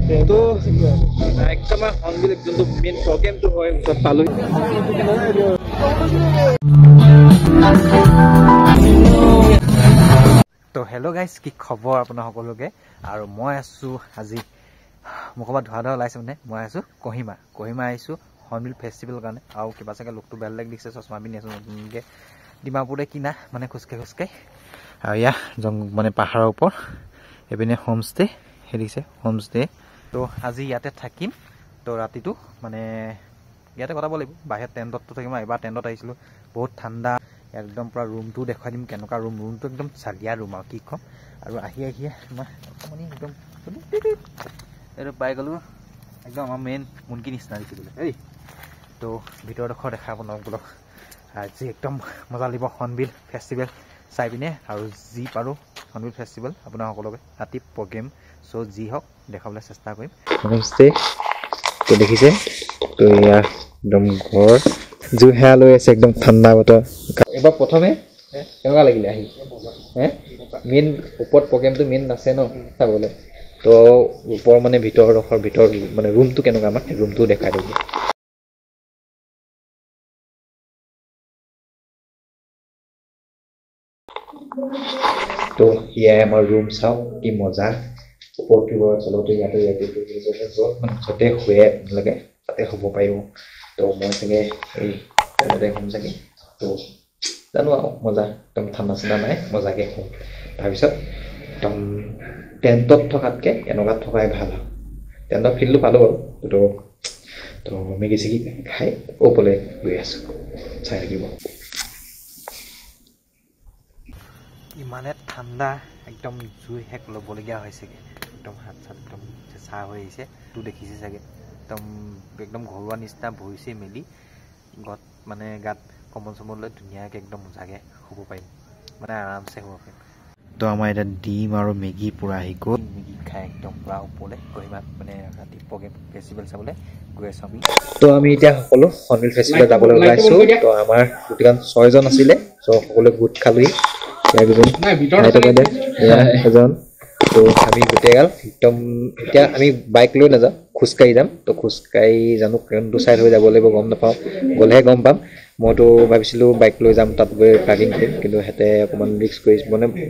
তো একদম হৰ্ণবিল যোনটো মেইন প্ৰগ্ৰেমটো হয় ওচৰত পালোঁ। তো হেল্ল' গাইজ, কি খবৰ আপোনাৰ সকলোকে। আৰু মই আছোঁ আজি মোৰ ক'ৰবাত ধোৱা ওলাইছে মানে মই আছোঁ কহিমা আহিছোঁ হৰ্ণবিল ফেষ্টিভেলৰ কাৰণে। আৰু কিবা চাগে লোকটো বেলেগ দিছে, চশমা পিন্ধি আছোঁ নতুনকৈ ডিমাপুৰে কিনা মানে খোজকাঢ়ি আৰু ইয়াৰ মানে পাহাৰৰ ওপৰত এইপিনে হোমষ্টে সেই দিছে হোমষ্টে। তো আজি ইয়াতে থাকিম। তো ৰাতিটো মানে ইয়াতে কটাব লাগিব। বাহিৰত টেণ্টতটো থাকিম। এবাৰ টেণ্টত আহিছিলোঁ, বহুত ঠাণ্ডা একদম পূৰা ৰুমটো দেখুৱাই দিম কেনেকুৱা ৰুমটো একদম চালিয়া ৰুম আৰু কি ক'ম। আৰু আহিয়ে তোমাৰ অকণমানি একদম এইটো পাই গ'লোঁ একদম আমাৰ মেইন মুনকি নিচিনা দেখিবলৈ এই। তো ভিতৰডোখৰ দেখা আপোনালোকক আজি একদম মজা লাগিব হৰ্ণবিল ফেষ্টিভেল চাই পিনে। আৰু যি পাৰোঁ হৰ্ণবিল ফেষ্টিভেল আপোনাৰ সকলোকে ৰাতি প্ৰগ্ৰেম চ' যি হওক দেখাবলৈ চেষ্টা কৰিম। হোমষ্টে তো দেখিছে, তো এয়া একদম ঘৰ জুইহেৰা লৈ আছে, একদম ঠাণ্ডা বতৰ। এবাৰ প্ৰথমে কেনেকুৱা লাগিলে আহি? মেইন ওপৰত প্ৰগ্ৰেমটো মেইন আছে ন চাবলৈ। তো ওপৰ মানে ভিতৰ মানে ৰুমটো কেনেকুৱা আমাৰ ৰুমটো দেখাই দিব। তো এয়াই আমাৰ ৰুম, চাওঁ কি মজা। ওপৰত চলতে ইয়াতে মানে য'তে শুৱে লাগে তাতে শুব পাৰিব। তো মই চাগে এই তাতে শুম চাগে। তো জানো আৰু মজা একদম ঠাণ্ডা চাণ্ডা নাই মজাকৈ শুম। তাৰপিছত একদম টেণ্টত থকাতকৈ এনেকুৱাত থকাই ভাল আৰু টেণ্টৰ ফিল্ডটো পালোঁ বাৰু। তো মেগি চেগি খাই ওপৰলৈ গৈ আছোঁ, চাই থাকিব। ইমানে ঠাণ্ডা একদম জুই শেক ল'বলগীয়া হৈছেগৈ। একদম হাত চাত একদম চেঁচা হৈ আহিছে। তো দেখিছে চাগে একদম ঘৰুৱা নিচিনা বহিছে মেলি গত মানে গাত কম্বল চম্বল লৈ ধুনীয়াকৈ একদম মজাকৈ শুব পাৰিম, মানে আৰামছে শুব পাৰিম। তো আমাৰ এতিয়া ডিম আৰু মেগী পূৰা আহি গ'ল। মেগী খাই একদম পূৰা ওপৰলৈ কহিমাত মানে ৰাতি প্ৰগ্ৰেম ফেষ্টিভেল চাবলৈ গৈ আছোঁ আমি। তো আমি এতিয়া সকলো হৰ্ণবিল ফেষ্টিভেল যাবলৈ ওলাইছোঁ। তো আমাৰ গোটেইখন 6জন আছিলে, চ' সকলোৱে গোট খালোহি। এজন তো আমি গোটেইগাল একদম এতিয়া আমি বাইক লৈ নাযাওঁ, খোজকাঢ়ি যাম। তো খোজকাঢ়ি জানো কোনটো ছাইড হৈ যাব লাগিব গম নাপাওঁ, গ'লেহে গম পাম। মইতো ভাবিছিলোঁ বাইক লৈ যাম, তাত গৈ প্লাগিং কৰিম, কিন্তু সিহঁতে অকণমান ৰিক্স কৰি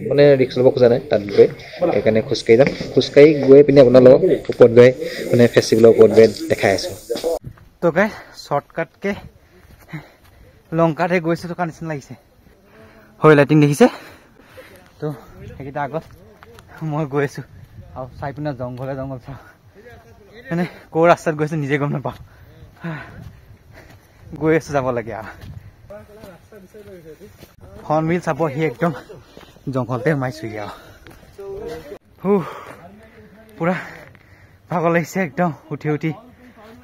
মানে ৰিক্স ল'ব খোজা নাই তাত গৈ। সেইকাৰণে খোজকাঢ়ি যাম। খোজকাঢ়ি গৈ পিনে আপোনালোকক ওপৰত গৈ মানে ফেষ্টিভেলৰ ওপৰত গৈ দেখাই আছোঁ। তো গাই শ্বৰ্টকাটকৈ লংকাতহে গৈছোঁ থকা নিচিনা লাগিছে। হয় লাইটিং দেখিছে। তো সেইকেইটা আগত মই গৈ আছোঁ আৰু চাই পিনে জংঘল চাওঁ, মানে ক'ৰ ৰাস্তাত গৈছোঁ নিজে গম নাপাওঁ। গৈ আছোঁ, যাব লাগে আৰু হৰ্ণবিল চাব সি একদম জংঘলতে সোমাইছোঁহি আৰু পূৰা ভাগৰ লাগিছে একদম উঠি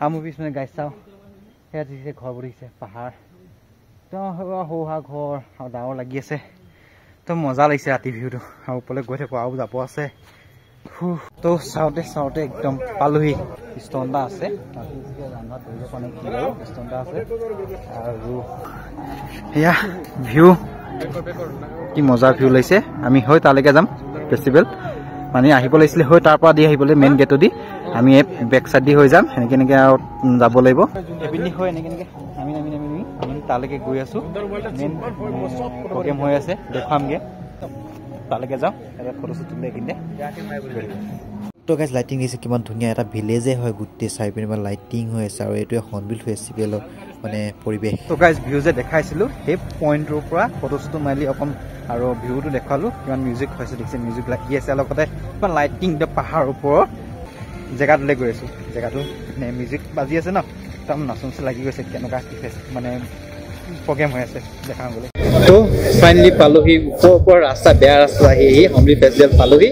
আৰু মোৰ পিছনে গাই চাওঁ সেয়া দেখিছে ঘৰবোৰ দেখিছে, পাহাৰ একদম সৌহা ঘৰ আৰু ডাঙৰ লাগি আছে। একদম মজা লাগিছে ৰাতি ভিউটো। আৰু ওপৰলৈ গৈ থাকোঁ আৰু যাব আছে। তো চাওঁতে একদম পালোহি। ষ্টন এটা আছে, ষ্টন এটা আছে আৰু সেয়া ভিউ কি মজাৰ ভিউ লাগিছে। আমি হৈ তালৈকে যাম ফেষ্টিভেল মানে আহিব লাগিছিলে, হৈ তাৰ পৰা দি আহিবলৈ মেইন গেটো দি আমি এই বেক চাইড দি হৈ যাম। এনেকৈ আৰু যাব লাগিব। এইপিনে হৈ এনেকৈ নামি আমি তালৈকে গৈ আছোঁ। মেইন প্ৰগ্ৰেম হৈ আছে, দেখুৱামগৈ। তালৈকে যাওঁ, এটা ফটো চটো তুলি কিনে। তো গাইজ লাইটিং দিছে কিমান ধুনীয়া, এটা ভিলেজে হয় গোটেই চাই পিনে লাইটিং হৈ আছে। আৰু এইটোৱে হৰ্ণবিল ফেষ্টিভেলৰ মানে পৰিৱেশ। তো গাইজ ভিউ যে দেখাইছিলোঁ সেই পইণ্টটোৰ পৰা ফটো চটো মাৰি অকণ আৰু ভিউটো দেখুৱালোঁ কিমান মিউজিক হৈছে দেখিছে। মিউজিক লাগি আছে লগতে কিমান লাইটিং পাহাৰৰ ওপৰত জেগাটোলৈ গৈ আছোঁ। জেগাটো মানে মিউজিক বাজি আছে ন, একদম নাচন লাগি গৈছে। কেনেকুৱা মানে প্ৰগ্ৰেম হৈ আছে দেখাবলৈ। তো ফাইনেলি পালোহি ওপৰৰ ৰাস্তা, বেয়া ৰাস্তা আহি হৰ্ণবিল ফেষ্টিভেল পালোহি।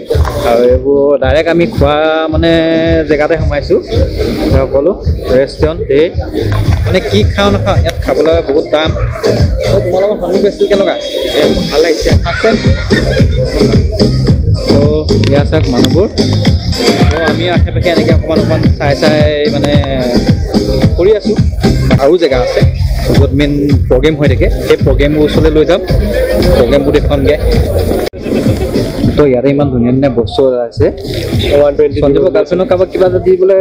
আৰু এইবোৰ ডাইৰেক্ট আমি খোৱা মানে জেগাতে সোমাইছোঁ। সকলো ৰেষ্টুৰেণ্ট ধেৰ, মানে কি খাওঁ নাখাওঁ ইয়াত খাবলৈ বহুত দাম। তোমালোকৰ হৰ্ণবিল ফেষ্টিভেল কেনেকুৱা? ভাল লাগিছে। তো ইয়াৰ চাওক মানুহবোৰ। তো আমি আশে পাশে এনেকৈ অকণমান চাই মানে কৰি আছোঁ। আৰু জেগা আছে য'ত মেইন প্ৰগ্ৰেম হৈ থাকে, সেই প্ৰগ্ৰেমবোৰ ওচৰলৈ লৈ যাম, প্ৰগ্ৰেমবোৰ দেখুৱামগৈ। তো ইয়াতে ইমান ধুনীয়া ধুনীয়া বস্তু আছে সন্দীপৰ গাৰ্লফ্ৰেণ্ডক কাৰোবাক কিবা যদি বোলে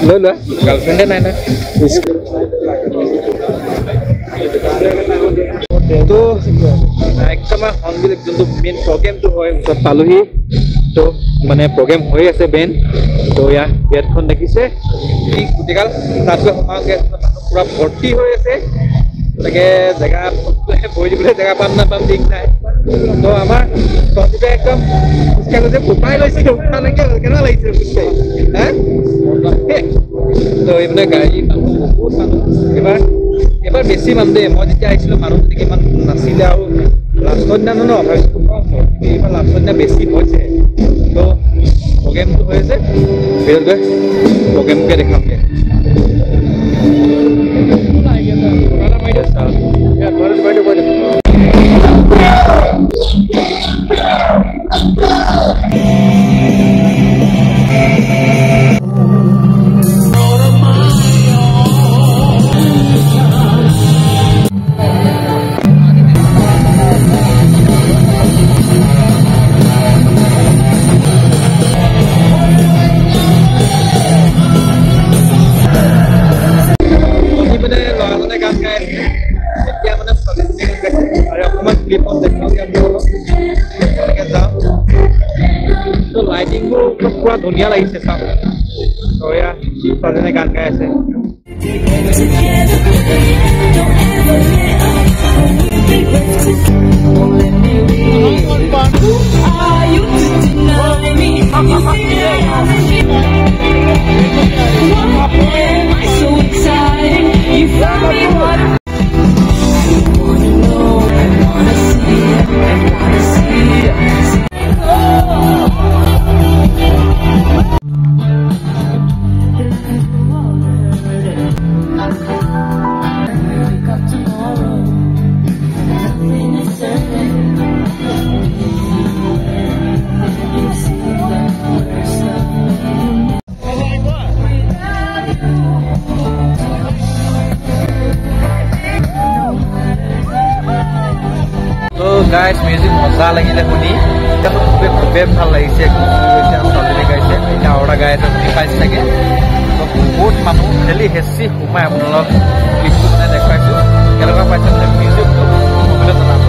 লৈ লোৱা গাৰ্লফ্ৰেণ্ডে নাই নাই তো একদম হৰ্ণবিল যোনটো মেইন প্ৰগ্ৰেমটো হয় ওচৰত পালোহি তো মানে প্ৰগ্ৰেম হৈ আছে বেন তো ইয়াৰ গেটখন দেখিছে গোটেইগাল তাত গৈ সোমাওঁগৈ পুৰা ভৰ্তি হৈ আছে তাকে জেগা বহি দিবলৈ জেগা পাম নাপাম ঠিক নাই তো আমাৰ সন্দীপে একদম খোজকাঢ়ি গৈছে ফুটাই লৈছে কেনেকুৱা লাগিছে খোজকাঢ়ি হা তো এইপিনে গাড়ী মানুহ বহুত মানুহ এবাৰ বেছি মানুহ দেই মই যেতিয়া আহিছিলোঁ মানুহ তেনেকৈ ইমান নাছিলে আৰু লাষ্টৰ দিনা ন ভাবিছোঁ কম এইবাৰ লাষ্টৰ দিনা বেছি হৈছে তো প্ৰগ্ৰেমটো হৈ আছে ভিতৰত গৈ প্ৰগ্ৰেমকে দেখামগৈ লাইটিংবোৰ পুৰা ধুনীয়া লাগিছে চাওক এয়া ছোৱালীজনে গান গাই আছে গাইজ মিউজিক মজা লাগিলে শুনি খুবেই ভাল লাগিছে ছোৱালীজনী গাইছে এতিয়া অৰ্ডাৰ গাই আছে শুনি পাইছে চাগে বহুত মানুহ খেলি হেঁচি সোমাই আপোনালোক ক্লিপটো মানে দেখুৱাইছোঁ কেনেকুৱা পাইছে মানে মিউজিকটো ক'বলৈ জনাব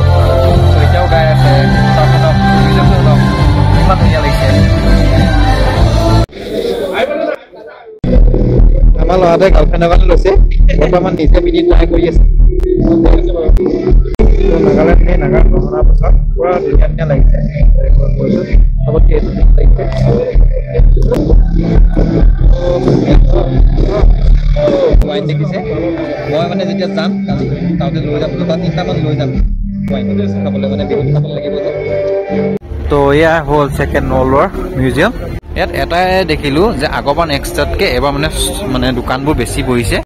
এতিয়াও গাই আছে তাৰপিছত মিউজিকটো অলপ ইমান ধুনীয়া লাগিছে আমাৰ ল'ৰাটোৱে গাৰ্লফ্ৰেণ্ডৰ কাৰণে লৈছে বৰ্তমান নিজে পিন্ধি ট্ৰাই কৰি আছে নাগালেণ্ড সেই নাগালেণ্ড ভ্ৰমণৰ পাছত পুৰা ধুনীয়া ধুনীয়া লাগিছে ৱাইন দেখিছে মই মানে যেতিয়া যাম কালি তাতে লৈ যাম দুটা তিনিটামান লৈ যাম ৱাইন খাবলৈ মানে বিহুত খাব লাগিব যে তো এয়া হ'ল ছেকেণ্ড ৱৰ্ল্ডৰ মিউজিয়াম ইয়াত এটাই দেখিলোঁ যে আগৰবাৰ নেক্সটতকৈ এবাৰ মানে দোকানবোৰ বেছি বহিছে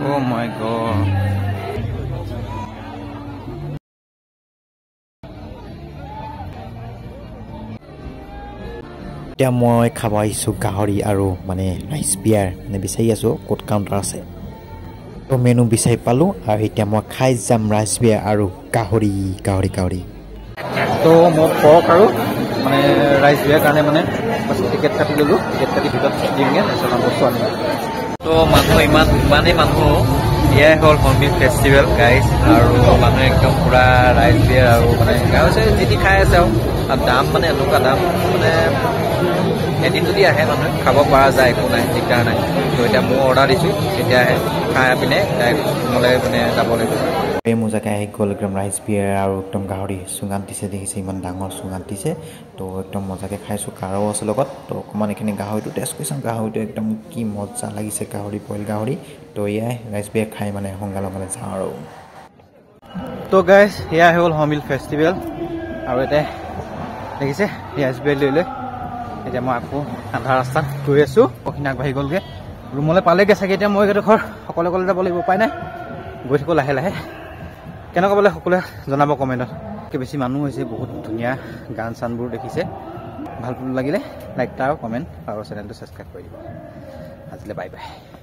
অ' মাই গড এতিয়া মই খাব আহিছোঁ গাহৰি আৰু মানে ৰাইচ বিয়াৰ মানে বিচাৰি আছোঁ ক'ত কাউণ্টাৰ আছে তো মেনু বিচাৰি পালোঁ আৰু এতিয়া মই খাই যাম ৰাইচ বিয়াৰ আৰু গাহৰি গাহৰি গাহৰি তো মই পৰ্ক আৰু মানে ৰাইচ বিয়াৰ কাৰণে মানে টিকেট কাটি ল'লোঁ টিকেট কাটি ভিতৰত দিমগৈ তাৰপিছত বস্তু আনিম তো মানুহ ইমানেই মানুহ এয়াই হ'ল হৰ্ণবিল ফেষ্টিভেল গাইজ আৰু মানুহে একদম পূৰা ৰাইচ বিয়াৰ আৰু মানে গাঁৱছে যি টি খাই আছে আৰু দাম মানে এনেকুৱা দাম মানে এদিন যদি আহে মানুহে খাব পৰা যায় একো নাই দিগদাৰ নাই তো এতিয়া মই অৰ্ডাৰ দিছোঁ এতিয়া আহে খাই পিনে ডাইৰেক্ট ৰুমলৈ মানে যাব লাগিব এই মোজাকে আহি গ'ল একদম ৰাইচ বিয়াৰ আৰু একদম গাহৰি চুঙাত দিছে দেখিছে ইমান ডাঙৰ চুঙাত দিছে তো একদম মজাকৈ খাইছোঁ কাৰো আছে লগত তো অকণমান এইখিনি গাহৰিটো টেষ্ট কৰিছোঁ গাহৰিটো একদম কি মজা লাগিছে গাহৰি বইল গাহৰি তো এয়াই ৰাইচ বিয়াৰ খাই মানে সংগালংগালে যাওঁ আৰু তো গাইজ এয়াই হ'ল হৰ্ণবিল ফেষ্টিভেল আৰু এতিয়া দেখিছে ৰাইচ বিয়াৰ লৈ লৈ এতিয়া মই আকৌ আধা ৰাস্তাত গৈ আছোঁ অখিন আগবাঢ়ি গ'লগৈ ৰুমলৈ পালেগৈ চাগে এতিয়া মই এডোখৰ অকলে অকলে যাব লাগিব উপায় নাই গৈ থাকোঁ লাহে লাহে কেনেকুৱা বোলে সকলোৱে জনাব কমেণ্টত বেছি মানুহ হৈছে বহুত ধুনীয়া গান চানবোৰ দেখিছে ভাল লাগিলে লাইক এটা আৰু কমেণ্ট আৰু চেনেলটো ছাবস্ক্ৰাইব কৰি দিব আজিলৈ বাই বাই